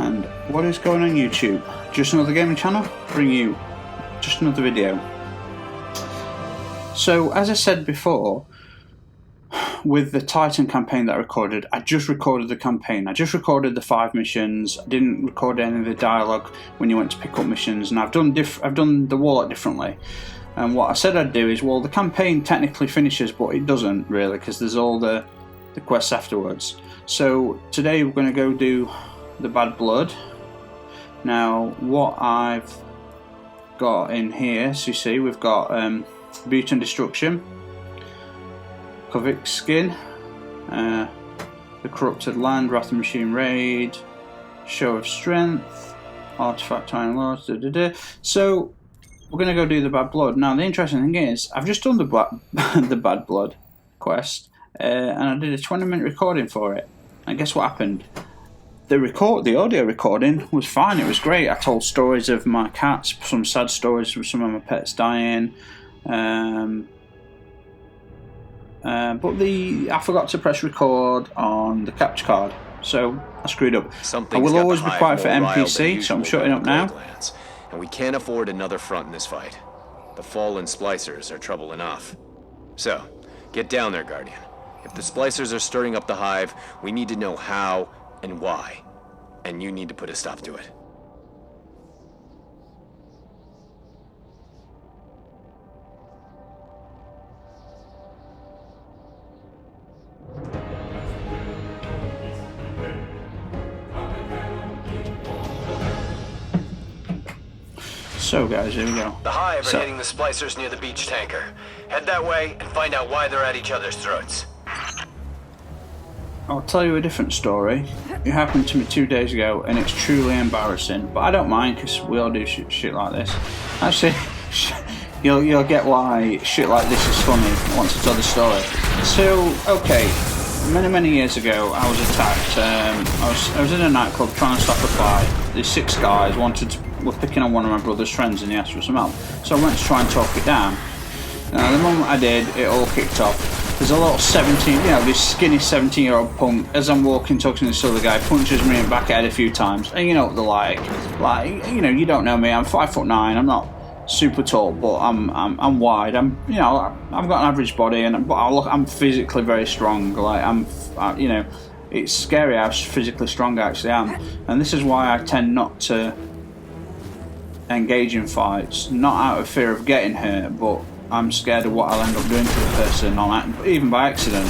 And what is going on YouTube? Just another gaming channel, bring you just another video. So as I said before, with the Titan campaign that I recorded, I just recorded the campaign. I just recorded the 5 missions. I didn't record any of the dialogue when you went to pick up missions, and I've done the Warlock differently. And what I said I'd do is, well, the campaign technically finishes, but it doesn't really, because there's all the quests afterwards. So today we're going to go do the Bad Blood. Now what I've got in here, so you see we've got Beauty and Destruction, Kovik's Skin, the Corrupted Land, Wrath of Machine Raid, Show of Strength, Artifact Iron Lords, So we're going to go do the Bad Blood. Now the interesting thing is, I've just done the Bad Blood quest, and I did a 20-minute recording for it. And guess what happened? The audio recording was fine. It was great. I told stories of my cats, some sad stories of some of my pets dying. But I forgot to press record on the capture card, so I screwed up. I will always be quiet for NPC, so I'm shutting up now. And we can't afford another front in this fight. The fallen splicers are trouble enough. So, get down there, Guardian. If the splicers are stirring up the hive, we need to know how and why. And you need to put a stop to it. So guys, here we go. The hive are hitting the splicers near the beach tanker. Head that way and find out why they're at each other's throats. I'll tell you a different story. It happened to me 2 days ago, and it's truly embarrassing. But I don't mind, because we all do shit like this. Actually, you'll get why shit like this is funny once I tell the story. So, okay, many years ago, I was attacked. I was in a nightclub trying to stop a fight. These 6 guys were picking on one of my brother's friends, and he asked for some help. So I went to try and talk it down. Now, the moment I did, it all kicked off. There's a little 17, this skinny 17-year-old punk, as I'm walking, talking to this other guy, punches me in the back head a few times. And you know what they're like. You don't know me. I'm 5'9". I'm not super tall, but I'm wide. I've got an average body, but I'm physically very strong. It's scary how physically strong I actually am. And this is why I tend not to engage in fights, not out of fear of getting hurt, but I'm scared of what I'll end up doing to the person, even by accident.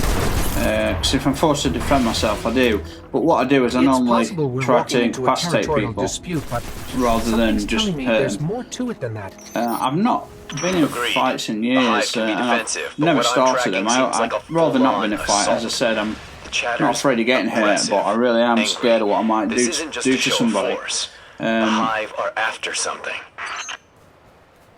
Because if I'm forced to defend myself, I do. But what I do is I normally try to incapacitate people rather than just hurt them. More to it than that. I've not been in fights in years, and I've never started them. I'd rather not be in a fight. As I said, I'm not afraid of getting hurt, but I really am scared of what I might do to somebody. The hive are after something.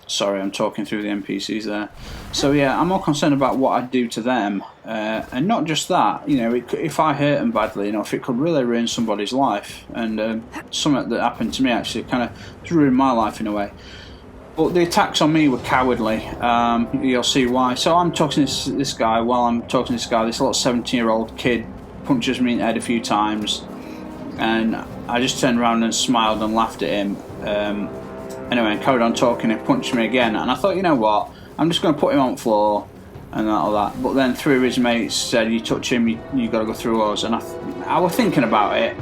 Sorry, I'm talking through the NPCs there. So yeah, I'm more concerned about what I do to them, and not just that. If I hurt them badly, if it could really ruin somebody's life, and something that happened to me actually kind of ruined my life in a way. But the attacks on me were cowardly. You'll see why. So I'm talking to this guy. While I'm talking to this guy, this little 17-year-old kid punches me in the head a few times, and I just turned around and smiled and laughed at him. Anyway, and carried on talking and punched me again, and I thought, you know what, I'm just going to put him on the floor and all that. But then 3 of his mates said, you touch him, you got to go through us. And I was thinking about it.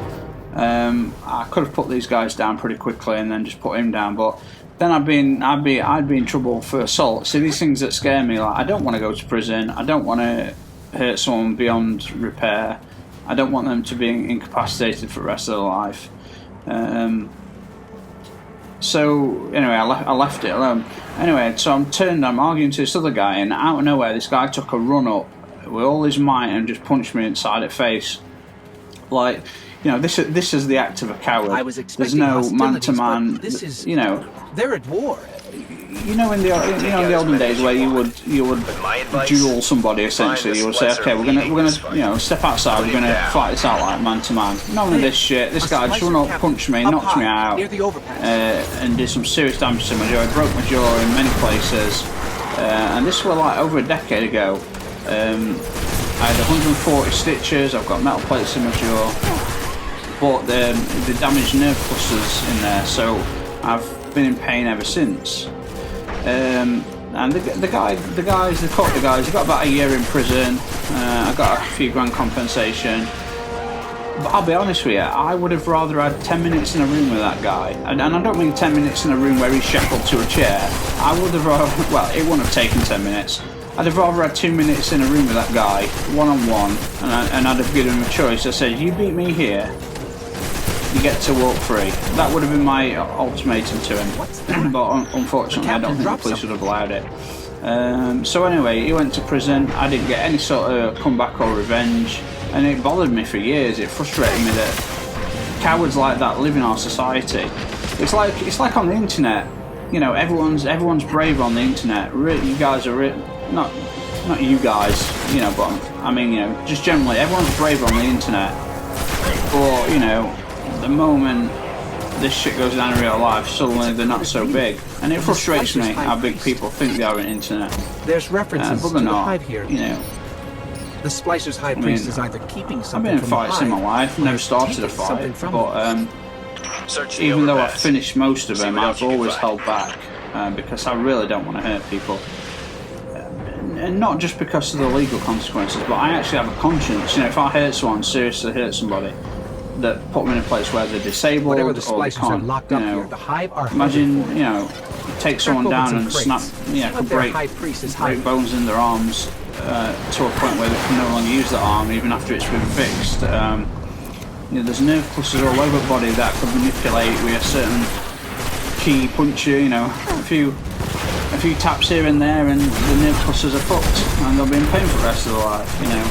I could have put these guys down pretty quickly and then just put him down, but then I'd be in trouble for assault. See, these things that scare me, like I don't want to go to prison, I don't want to hurt someone beyond repair, I don't want them to be incapacitated for the rest of their life. So anyway, I left it alone. Anyway, so I'm arguing to this other guy, and out of nowhere, this guy took a run up with all his might and just punched me inside the face. This is the act of a coward. There's no man-to-man. They're at war. In the olden days where you would duel somebody essentially, you would say, okay, we're gonna step outside, we're gonna fight this out like man to man. None of this shit. This guy just run up, punched me, knocked me out, and did some serious damage to my jaw. I broke my jaw in many places, and this was like over a decade ago. I had 140 stitches. I've got metal plates in my jaw. but the damaged nerve clusters in there, so I've been in pain ever since. And the guys, they caught the guys. They got about a year in prison. I got a few grand compensation. But I'll be honest with you, I would have rather had 10 minutes in a room with that guy. And I don't mean 10 minutes in a room where he's shackled to a chair. I would have rather, well, it wouldn't have taken 10 minutes. I'd have rather had 2 minutes in a room with that guy, one-on-one, and I'd have given him a choice. I said, you beat me here, you get to walk free. That would have been my ultimatum to him. But unfortunately, I don't think the police would have allowed it. So anyway, he went to prison. I didn't get any sort of comeback or revenge. And it bothered me for years. It frustrated me that cowards like that live in our society. It's like on the internet. You know, everyone's brave on the internet. You guys are not you guys. You know, but I mean, you know, just generally, everyone's brave on the internet. Or you know, the moment this shit goes down in real life, suddenly they're not so big. And it frustrates me how big people think they are on the internet. There's references but to they're the not. hive here. You know. The Splicers High Priest is either keeping I've something been in from the fights in my hive, life, or never he's started a taking something fight, from but Search the even though I've overpass. finished most of them, what I've else you can always find. held back because I really don't want to hurt people. And not just because of the legal consequences, but I actually have a conscience. You know, if I hurt someone, seriously hurt somebody, that put them in a place where they're disabled whatever the or they Splicers can't, have locked you up know, here, the hive are imagine, hunted for. you know, take someone Crack down open and some snap, crates. you know, See could what their break high priest is hiding. bones in their arms to a point where they can no longer use the arm even after it's been fixed. You know, there's nerve clusters all over the body that could manipulate with a certain key puncture. You know, a few taps here and there, and the nerve clusters are fucked, and they'll be in pain for the rest of their life. You know,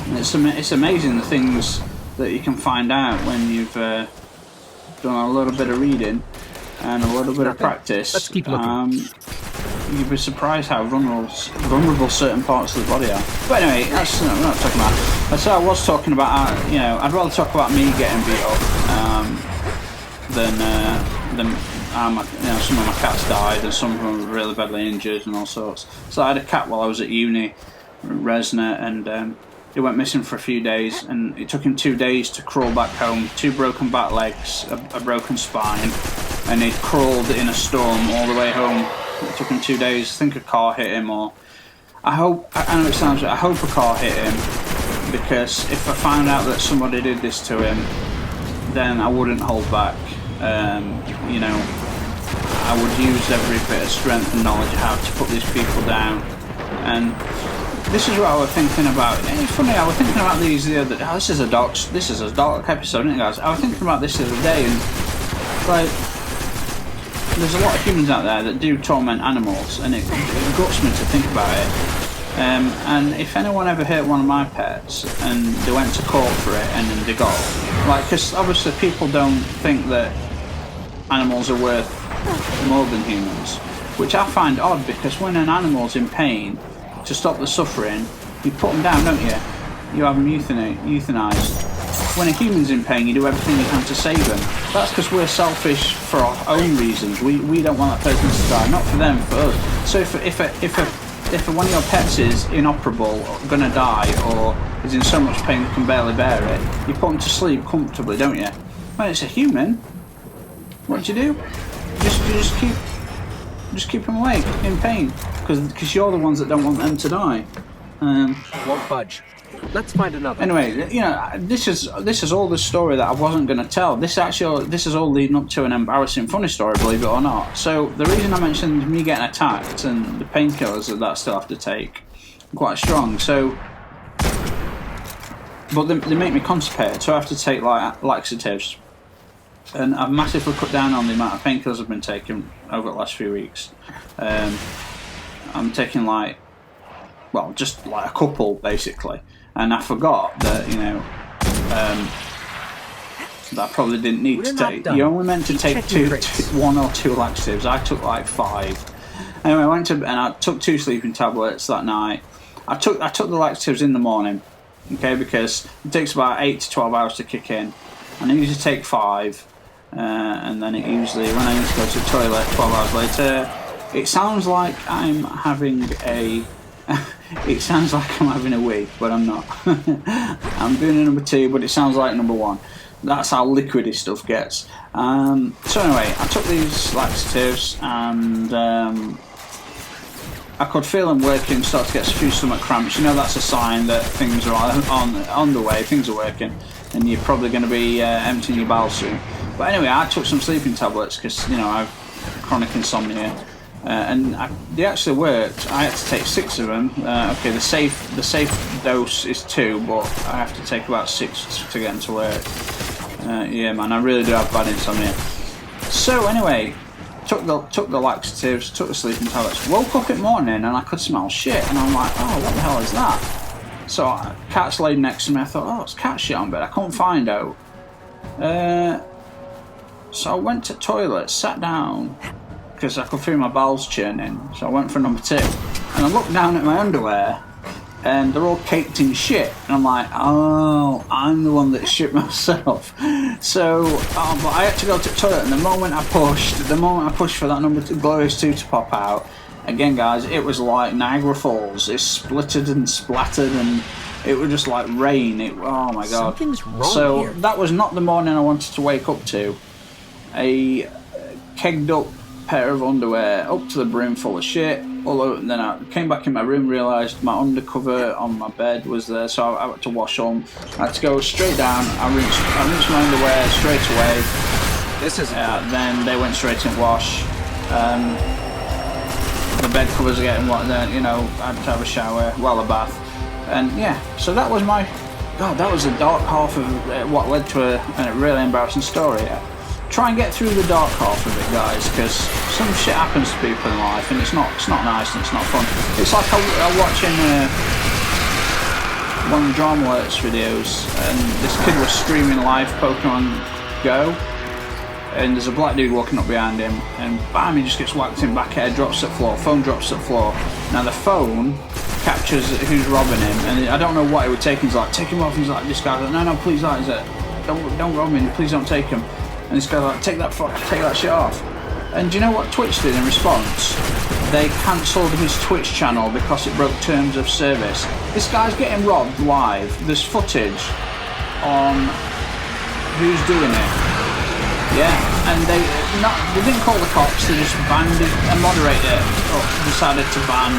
and it's amazing the things that you can find out when you've done a little bit of reading and a little bit of practice. Let's keep looking. You'd be surprised how vulnerable certain parts of the body are. But anyway, that's we're not talking about. That's what I was talking about. You know, I'd rather talk about me getting beat up than you know, some of my cats died and some of them were really badly injured and all sorts. So I had a cat while I was at uni, Resna, and he went missing for a few days, and it took him 2 days to crawl back home. 2 broken back legs, a broken spine, and he crawled in a storm all the way home. It took him 2 days. I think a car hit him, or I know it sounds. I hope a car hit him, because if I found out that somebody did this to him, then I wouldn't hold back. You know, I would use every bit of strength and knowledge I have to put these people down. And this is what I was thinking about. It's funny, I was thinking about these the other day. This is a dark episode, isn't it, guys? I was thinking about this the other day, and like, there's a lot of humans out there that do torment animals, and it guts me to think about it. And if anyone ever hurt one of my pets and they went to court for it and then they got, like, because obviously people don't think that animals are worth more than humans, which I find odd, because when an animal's in pain, to stop the suffering, you put them down, don't you? You have them euthanized. When a human's in pain, you do everything you can to save them. That's because we're selfish for our own reasons. We don't want that person to die, not for them, for us. So if one of your pets is inoperable, or gonna die, or is in so much pain they can barely bear it, you put them to sleep comfortably, don't you? When it's a human, what do? You just keep them awake in pain, because you're the ones that don't want them to die. Won't budge. Let's find another. Anyway, you know, this is all the story that I wasn't going to tell. This is all leading up to an embarrassing, funny story, believe it or not. So the reason I mentioned me getting attacked and the painkillers that I still have to take are quite strong. So, but they make me constipated, so I have to take like laxatives. And I've massively cut down on the amount of painkillers I've been taking over the last few weeks. I'm taking just like a couple basically. And I forgot that, you know, that I probably didn't need to take. You're only meant to take one or two laxatives. I took like 5. Anyway, I took 2 sleeping tablets that night. I took the laxatives in the morning, okay, because it takes about 8 to 12 hours to kick in. And I usually take 5, and then it usually, when I need to go to the toilet 12 hours later, it sounds like I'm having a... It sounds like I'm having a wee, but I'm not. I'm doing a number 2, but it sounds like number 1. That's how liquidy stuff gets. So anyway, I took these laxatives and I could feel them working, start to get a few stomach cramps. You know, that's a sign that things are on the way, things are working, and you're probably going to be emptying your bowels soon. But anyway, I took some sleeping tablets because, you know, I've chronic insomnia. And they actually worked. I had to take 6 of them. Okay, the safe dose is 2, but I have to take about 6 to get them to work. Yeah, man, I really do have bad insomnia. So anyway, took the laxatives, took the sleeping tablets. Woke up in the morning and I could smell shit, and I'm like, oh, what the hell is that? So Cat's laid next to me. I thought, oh, it's cat shit on bed. I couldn't find out. So I went to the toilet, sat down, because I could feel my bowels churning, so I went for number 2. And I looked down at my underwear, and they're all caked in shit. And I'm like, oh, I'm the one that shit myself. So, but I had to go to the toilet, and the moment I pushed for that number 2, glorious 2 to pop out, again, guys, it was like Niagara Falls. It splittered and splattered, and it was just like rain. Oh my god. Something's wrong so here. that was not the morning I wanted to wake up to. A kegged up pair of underwear up to the brim full of shit, and then I came back in my room, realised my undercover on my bed was there, so I had to wash them. I had to go straight down. I rinsed my underwear straight away. This isn't then they went straight in wash. The bed covers are getting wet, then, you know, I had to have a shower, well, a bath, and yeah, so that was my, god, that was the dark half of what led to a really embarrassing story. Try and get through the dark half of it, guys, because some shit happens to people in life, and it's not nice and it's not fun. It's like I'm watching one of the Drama Alerts videos, and this kid was streaming live Pokemon Go, and there's a black dude walking up behind him, and bam, he just gets whacked in back head, drops to the floor, phone drops to the floor. Now the phone captures who's robbing him, and I don't know what it would take. He's like, take him off. He's like, this guy's like, no, please, like, don't rob me, please don't take him. And this guy's like, take that shit off. And do you know what Twitch did in response? They cancelled his Twitch channel because it broke terms of service. This guy's getting robbed live. There's footage on who's doing it. Yeah, and they didn't call the cops, they just banned it. A moderator decided to ban.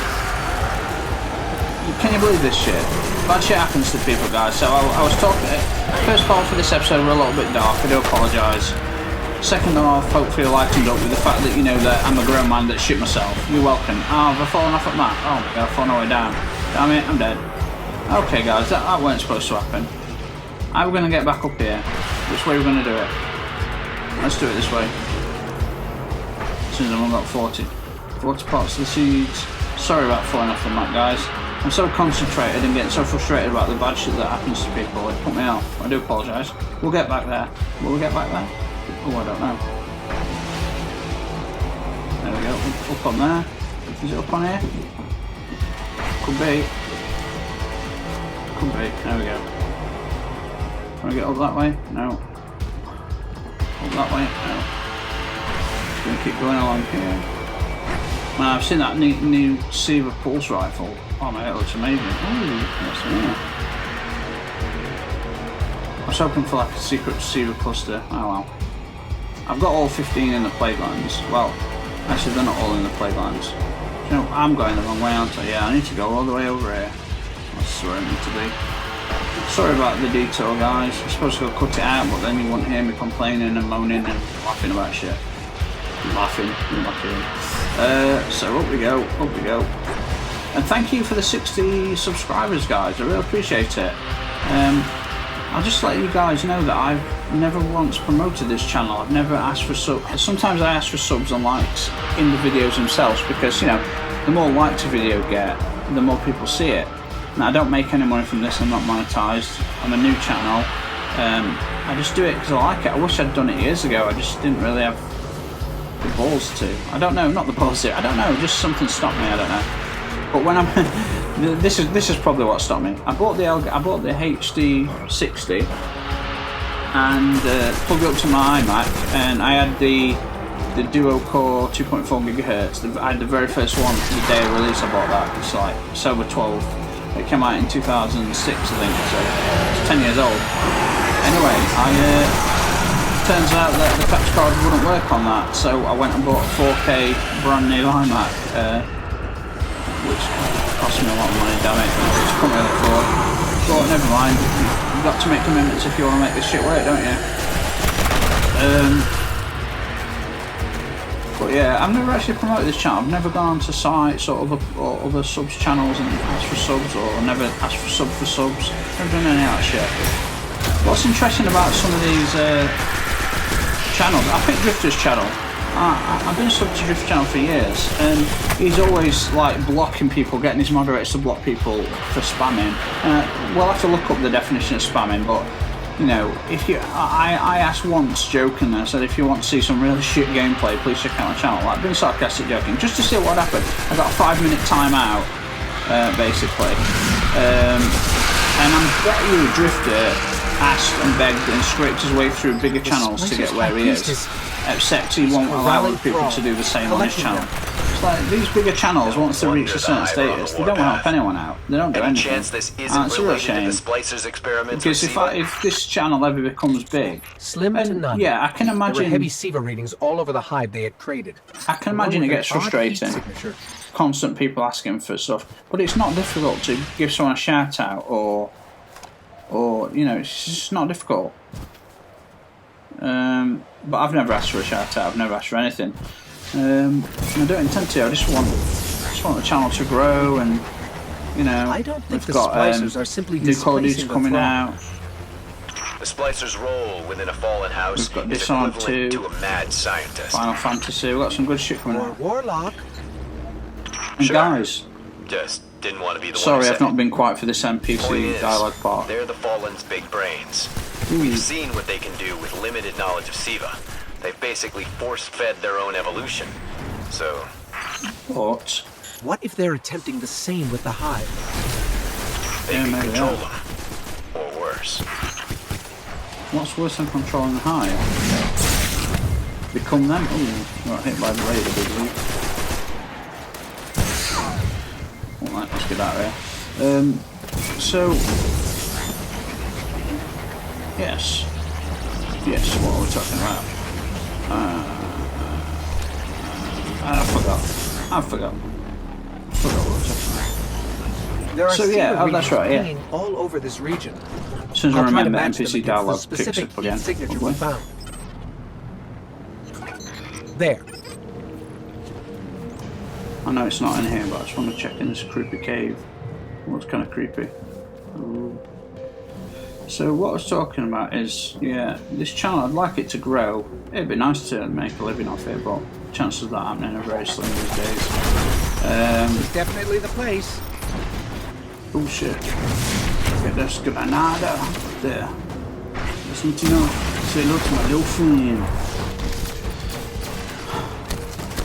Can you believe this shit? Bad shit happens to people, guys. So I was talking. First part for this episode were a little bit dark. I do apologise. Second off, hopefully I lightened up with the fact that, you know, that I'm a grown man that shit myself. You're welcome. Oh, have I fallen off at that? Oh my god, I've fallen all the way down. Damn it, I'm dead. Okay, guys, that weren't supposed to happen. How are we going to get back up here? Which way are we going to do it? Let's do it this way. Since I've only got 40 parts of the seeds. Sorry about falling off the map, guys. I'm so concentrated and getting so frustrated about the bad shit that happens to people. It put me off. I do apologise. We'll get back there. Will we get back there? Oh, I don't know. There we go. Up on there. Is it up on here? Could be. Could be. There we go. Can we get up that way? No. Up that way? No. Just going to keep going along here. Man, I've seen that new Seaver pulse rifle. Oh man, it looks amazing. Ooh, that's neat. I was hoping for like a secret Seaver cluster. Oh well. I've got all 15 in the Plaguelands. Well, actually they're not all in the Plaguelands. You know, I'm going the wrong way, aren't I? Yeah, I need to go all the way over here. That's where I need to be. Sorry about the detour, guys. I'm supposed to go cut it out, but then you won't hear me complaining and moaning and laughing about shit. Laughing. So up we go. And thank you for the 60 subscribers, guys. I really appreciate it. I'll just let you guys know that I've never once promoted this channel. I've never asked for subs. Sometimes I ask for subs and likes in the videos themselves because, you know, the more likes a video get, the more people see it. Now, I don't make any money from this. I'm not monetized. I'm a new channel. I just do it because I like it. I wish I'd done it years ago. I just didn't really have the balls to. I don't know, not the balls to. I don't know, just something stopped me, I don't know. But when I'm this is probably what stopped me. I bought the HD60 and plugged it up to my iMac, and I had the the duo core 2.4 gigahertz. I had the very first one the day of release. I bought that. It's like Sober 12. It came out in 2006, I think. So it's 10 years old. Anyway, turns out that the capture card wouldn't work on that, so I went and bought a 4K brand new iMac, which cost me a lot of money. Damn it, which I couldn't really afford. But never mind. You've got to make commitments if you want to make this shit work, don't you? But yeah, I've never actually promoted this channel. I've never gone to sites or other subs channels and asked for subs, or never asked for subs. Never done any of that shit. What's interesting about some of these channels, I picked Drifter's channel. I've been sub to Drifter's channel for years, and he's always like blocking people, getting his moderators to block people for spamming. We'll have to look up the definition of spamming, but you know, if you, I asked once jokingly, I said if you want to see some really shit gameplay, please check out my channel. Like, being sarcastic, joking, just to see what happened. I got a 5-minute timeout, basically, and I'm bet you Drifter asked and begged and scraped his way through bigger channels to get where he is, except he won't allow other people to do the same on his channel. It's like these bigger channels, once they reach a certain status, they don't help anyone out. They don't do anything. It's a real shame. Because if this channel ever becomes big, Slim to none. yeah, I can There were imagine. heavy SIVA readings all over the hive they had created. I can imagine it gets frustrating. Constant people asking for stuff, but it's not difficult to give someone a shout out or you know, it's just not difficult. But I've never asked for a shout out. I've never asked for anything. And I don't intend to. I just want the channel to grow, and you know, I don't think we've the got splicers are simply new Call of Duty displacing the coming throng. out. The Splicers' role within a fallen house We've got is Dishonored equivalent 2, to a mad scientist. Final Fantasy. We've got some good shit coming Or out. Warlock. And Sure. guys, Just didn't want to be the one sorry who I've said not it. been quiet for this Point NPC is, dialogue part. they're the Fallen's big brains. Ooh. We've seen what they can do with limited knowledge of SIVA. They've basically force-fed their own evolution. So, But What if they're attempting the same with the hive? they Yeah, can maybe, control yeah. them. Or worse. what's worse than controlling the hive? Become them. Ooh, got hit by the radar, big leap. Alright, let's get out of here. So, yes, what are we talking about? I forgot what we're talking about. There are So, yeah, SIVA oh, that's readings right, yeah. pinging all over this region. As soon as I I'll try to remember, match them NPC against dialogue the picks specific up again. heat signature Hopefully. we found. There. I know it's not in here, but I just want to check in this creepy cave. What's kind of creepy? Ooh. So what I was talking about is, yeah, this channel, I'd like it to grow. It'd be nice to make a living off it, but chances of that happening are very slim these days. Definitely the place. Oh shit. Get this granada there. Just need to know. Say hello to my little friend.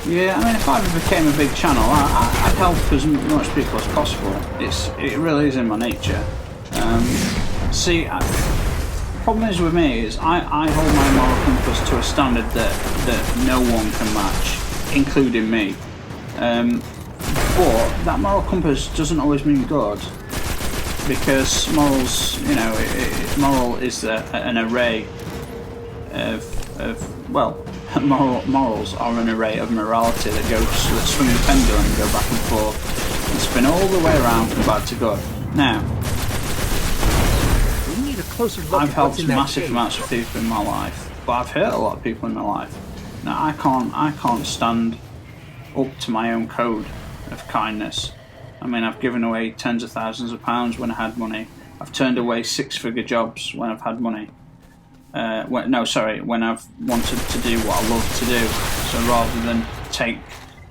Yeah, I mean, if I ever became a big channel, I'd help as much people as possible. It really is in my nature. See, problem is with me is I hold my moral compass to a standard that no one can match, including me. But that moral compass doesn't always mean good, because morals, you know, moral is an array of morals are an array of morality that swing the pendulum and go back and forth and spin all the way around from bad to good. Now, We need a closer look I've at what's helped in that massive cave. amounts of people in my life, but I've hurt a lot of people in my life. Now I can't stand up to my own code of kindness. I mean, I've given away tens of thousands of pounds when I had money. I've turned away six-figure jobs when I've had money. When I've wanted to do what I love to do. So rather than take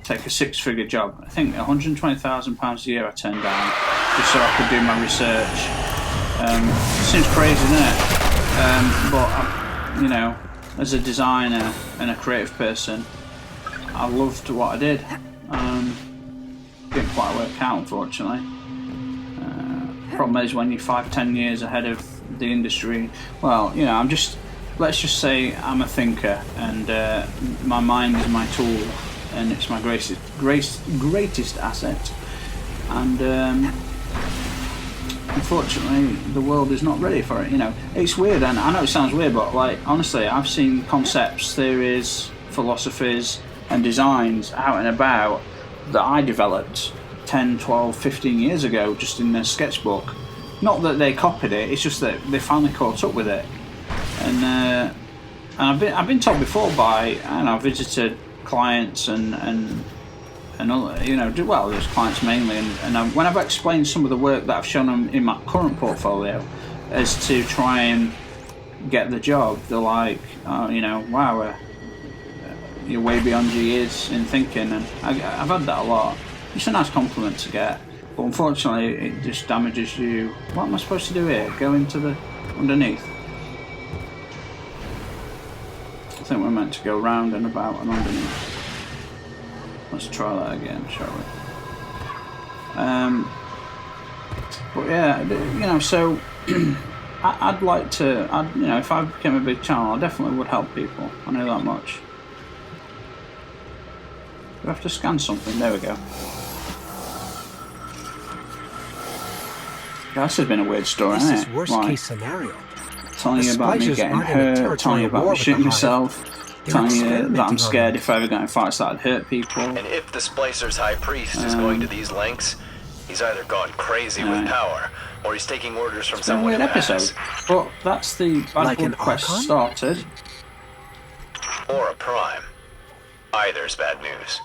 a six-figure job, I think £120,000 a year I turned down just so I could do my research. Seems crazy, doesn't it? But you know, as a designer and a creative person, I loved what I did. Didn't quite work out, unfortunately. Problem is when you're 5-10 years ahead of the industry. Well, you know, I'm just let's just say I'm a thinker, and my mind is my tool, and it's my greatest asset. And unfortunately, the world is not ready for it. You know, it's weird, and I know it sounds weird, but like honestly, I've seen concepts, theories, philosophies, and designs out and about that I developed 10, 12, 15 years ago just in their sketchbook. Not that they copied it, it's just that they finally caught up with it. And I've been told before by, and I've visited clients and other, you know, well, there's clients mainly, and when I've explained some of the work that I've shown them in my current portfolio as to try and get the job, they're like, oh, you know, wow, you're way beyond your years in thinking, and I've had that a lot. It's a nice compliment to get, but unfortunately it just damages you. What am I supposed to do here? Go into the underneath? I think we're meant to go round and about and underneath. Let's try that again, shall we? But yeah, you know, so I'd like to, you know, if I became a big channel, I definitely would help people. I know that much. We have to scan something. There we go. This has been a weird story, This hasn't is it? worst case scenario. Telling you about me getting hurt, telling you about me shooting myself, telling you that I'm scared if I ever got in fights that I'd hurt people. And if the Splicer's High Priest is going to these lengths, he's either gone crazy with power, or he's taking orders from It's a someone weird who episode, has. but that's the Bad Like Blood an quest Archon? started. Or a Prime. Either's bad news.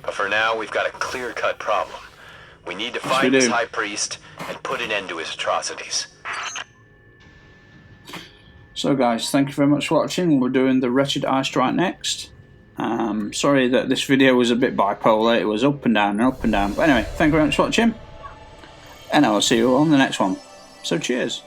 But for now, we've got a clear-cut problem. We need to we find this do. High Priest and put an end to his atrocities. So guys, thank you very much for watching. We're doing the Wretched Eye Strike next. Sorry that this video was a bit bipolar, it was up and down and up and down. But anyway, thank you very much for watching, and I will see you all on the next one. So cheers.